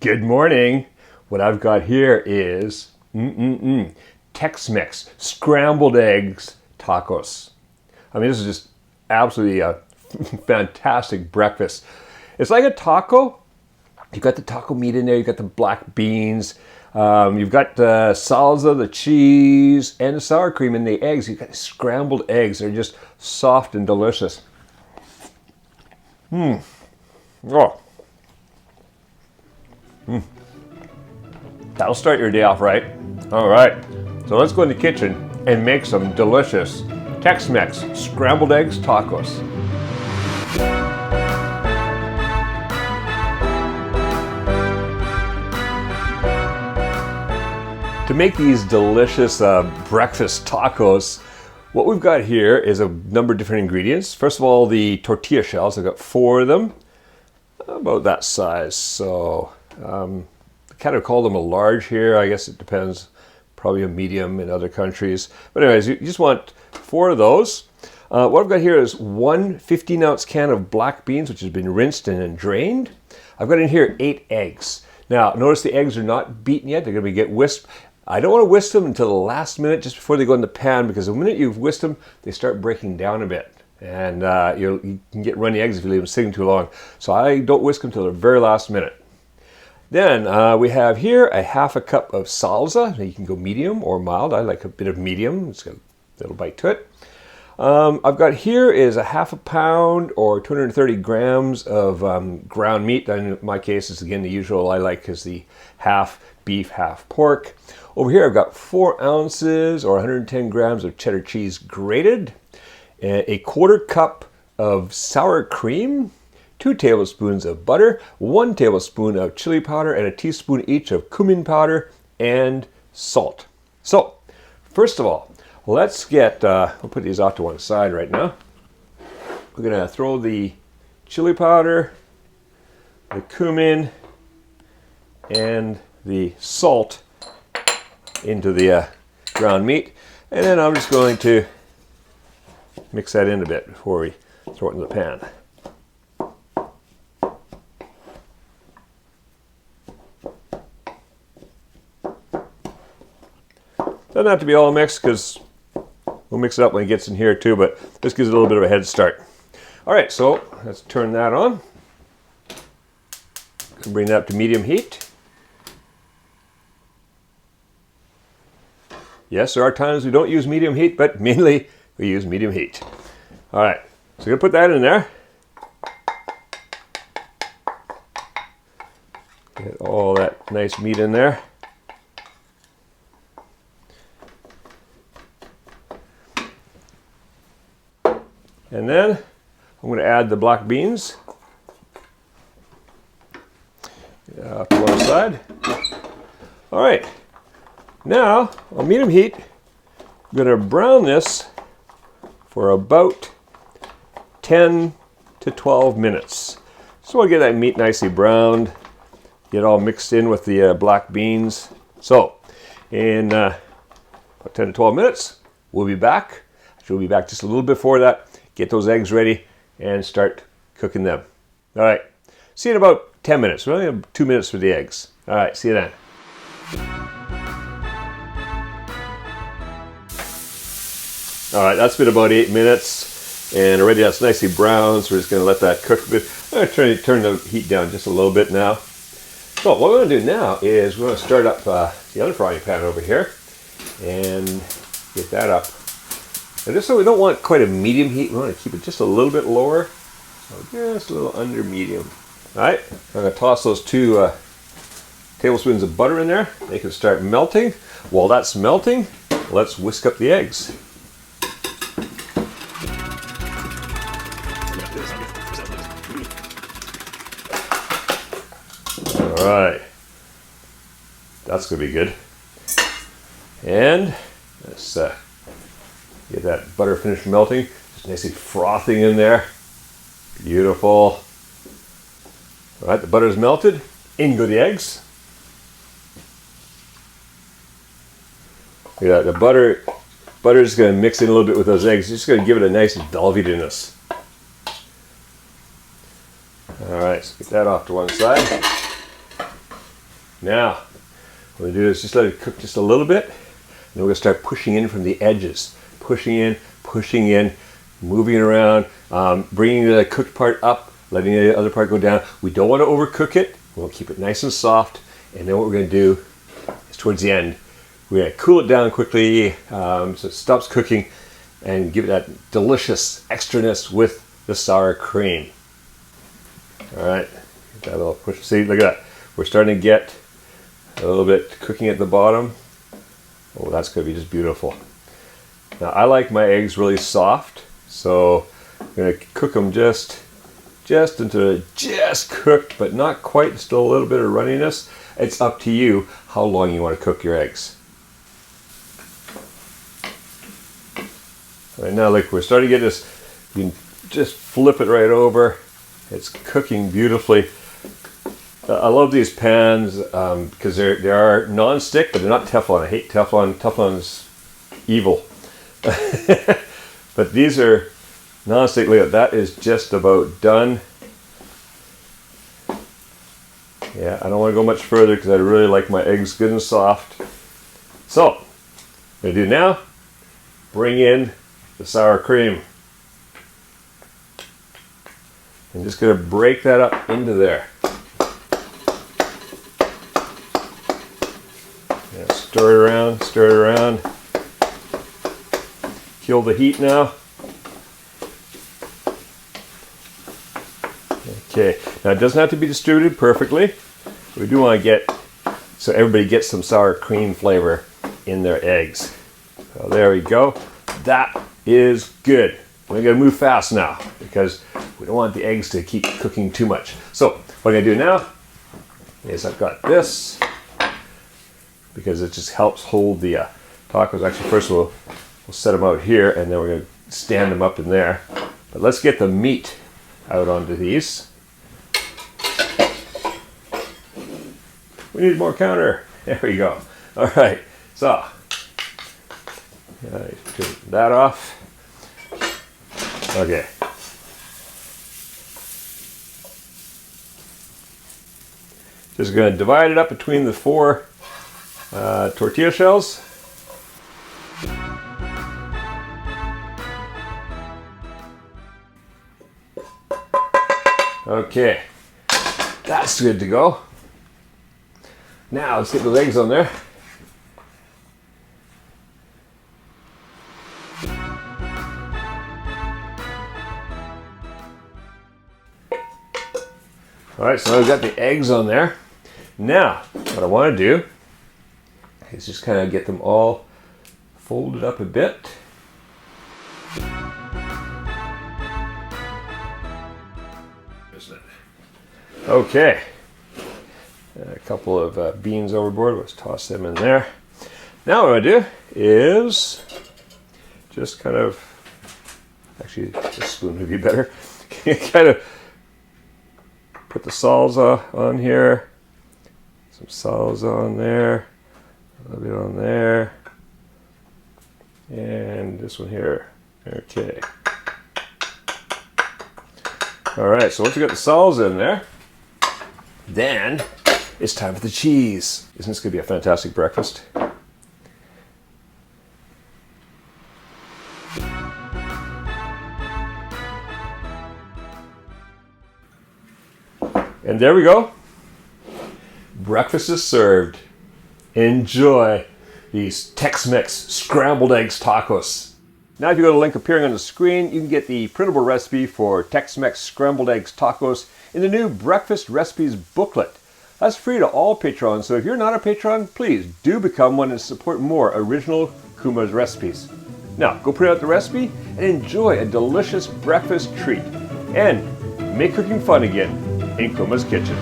Good morning. What I've got here is Tex-Mex scrambled eggs tacos. I mean, this is just absolutely a fantastic breakfast. It's like a taco. You've got the taco meat in there. You've got the black beans. You've got the salsa, the cheese, and the sour cream and the eggs. You've got scrambled eggs. They're just soft and delicious. Oh. That'll start your day off right. All right, so let's go in the kitchen and make some delicious Tex-Mex scrambled eggs tacos. To make these delicious breakfast tacos, what we've got here is a number of different ingredients. First of all, the tortilla shells. I've got 4 of them, about that size. So kind of call them a large here. I guess it depends. Probably a medium in other countries. But anyways, you just want 4 of those. What I've got here is 1 15-ounce can of black beans, which has been rinsed and then drained. I've got in here 8 eggs. Now, notice the eggs are not beaten yet. They're going to get whisked. I don't want to whisk them until the last minute, just before they go in the pan, because the minute you've whisked them, they start breaking down a bit. And you can get runny eggs if you leave them sitting too long. So I don't whisk them until the very last minute. Then we have here a half a cup of salsa. You can go medium or mild. I like a bit of medium. It's got a little bite to it. I've got here is a half a pound or 230 grams of ground meat. In my case, it's again the usual I like is the half beef, half pork. Over here I've got 4 ounces or 110 grams of cheddar cheese grated, a 1/4 cup of sour cream, 2 tablespoons of butter, 1 tablespoon of chili powder, and a teaspoon each of cumin powder and salt. So, first of all, let's get, we'll put these off to one side right now. We're going to throw the chili powder, the cumin, and the salt into the ground meat. And then I'm just going to mix that in a bit before we throw it in the pan. Doesn't have to be all mixed because we'll mix it up when it gets in here too, but this gives it a little bit of a head start. All right, so let's turn that on. Bring that up to medium heat. Yes, there are times we don't use medium heat, but mainly we use medium heat. All right, so we're gonna put that in there. Get all that nice meat in there. And then I'm going to add the black beans. Off to one side. All right. Now, on medium heat, I'm going to brown this for about 10 to 12 minutes. So we'll get that meat nicely browned, get all mixed in with the black beans. So, in about 10 to 12 minutes, we'll be back. Actually, we'll be back just a little before that. Get those eggs ready and start cooking them. All right, see you in about 10 minutes. We only have 2 minutes for the eggs. All right, see you then. All right, that's been about 8 minutes, and already that's nicely browned, so we're just gonna let that cook a bit. I'm gonna turn the heat down just a little bit now. So what we're gonna do now is we're gonna start up the other frying pan over here and get that up. And just so we don't want quite a medium heat, we want to keep it just a little bit lower. So just a little under medium. All right, I'm going to toss those 2 tablespoons of butter in there. They can start melting. While that's melting, let's whisk up the eggs. All right, that's going to be good. And let's get that butter finished melting, just nicely frothing in there. Beautiful. All right, the butter's melted. In go the eggs. Yeah, the butter's going to mix in a little bit with those eggs. It's just going to give it a nice velvetiness. All right, so get that off to one side. Now, what we do is just let it cook just a little bit. And then we're going to start pushing in from the edges. Pushing in, moving it around, bringing the cooked part up, letting the other part go down. We don't want to overcook it. We'll keep it nice and soft. And then what we're going to do is towards the end, we're going to cool it down quickly so it stops cooking and give it that delicious extraness with the sour cream. All right, get that little push. See, look at that. We're starting to get a little bit cooking at the bottom. Oh, that's going to be just beautiful. Now, I like my eggs really soft, so I'm going to cook them just until they're just cooked, but not quite, still a little bit of runniness. It's up to you how long you want to cook your eggs. Right now, look, we're starting to get this. You can just flip it right over. It's cooking beautifully. I love these pans because they are non-stick, but they're not Teflon. I hate Teflon. Teflon's evil. But these are non-stick. Look, that is just about done. Yeah, I don't want to go much further because I really like my eggs good and soft. So, what I'm going to do now, bring in the sour cream. I'm just going to break that up into there. Yeah, stir it around. Kill the heat now. Okay, now it doesn't have to be distributed perfectly. We do want to get, so everybody gets some sour cream flavor in their eggs. So there we go. That is good. We're going to move fast now because we don't want the eggs to keep cooking too much. So what I'm going to do now is I've got this because it just helps hold the tacos. Actually, first we'll set them out here and then we're going to stand them up in there. But let's get the meat out onto these. We need more counter. There we go. All right, so turn that off. Okay. Just going to divide it up between the 4 tortilla shells. Okay, that's good to go. Now let's get those eggs on there. All right, so I've got the eggs on there. Now, what I want to do is just kind of get them all folded up a bit. Okay, a couple of beans overboard. Let's toss them in there. Now what I do is just kind of, actually this spoon would be better, kind of put the salsa on here, some salsa on there, a little bit on there, and this one here. Okay. All right, so once we got the salsa in there, then it's time for the cheese. Isn't this going to be a fantastic breakfast? And there we go. Breakfast is served. Enjoy these Tex-Mex scrambled eggs tacos. Now if you go to the link appearing on the screen, you can get the printable recipe for Tex-Mex scrambled eggs tacos in the new Breakfast Recipes booklet. That's free to all patrons, so if you're not a patron, please do become one and support more original Kuma's recipes. Now, go print out the recipe and enjoy a delicious breakfast treat. And make cooking fun again in Kuma's kitchen.